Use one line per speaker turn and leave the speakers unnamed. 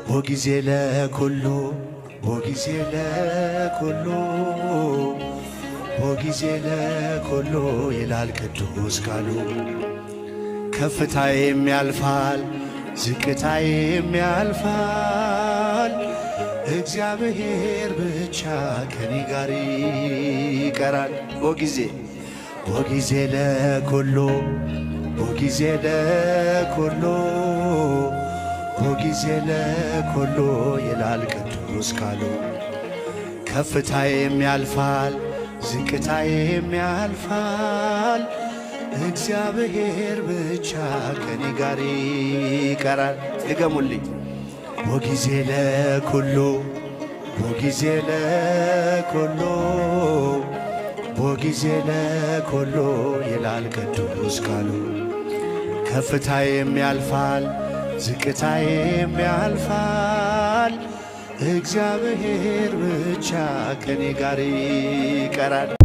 ወጊዜ ለኩሉ ወጊዜ ለኩሉ ወጊዜ ለኩሉ ይላል ቅዱስ ቃሉ። ከፍታዬም ያልፋል ዝቅታዬም ያልፋል፣ እግዚአብሔር ብቻ ከኔ ጋር ይቀራል። ወጊዜ ለኩሉ ወጊዜ ለኩሉ ወጊዜ ለኩሉ ይላል ቅዱስ ቃሉ። ከፍታዬም ያልፋል ዝቅታዬም ያልፋል፣ እግዚአብሔር ብቻ ከኔ ጋር ይቀራል። ድገሙልኝ። ወጊዜ ለኩሉ ወጊዜ ለኩሉ ወጊዜ ለኩሉ ይላል ቅዱስ ቃሉ። ከፍታዬም ያልፋል ዝቅታዬም ያልፋል፣ እግዚአብሔር ብቻ ከኔ ጋር ይቀራል።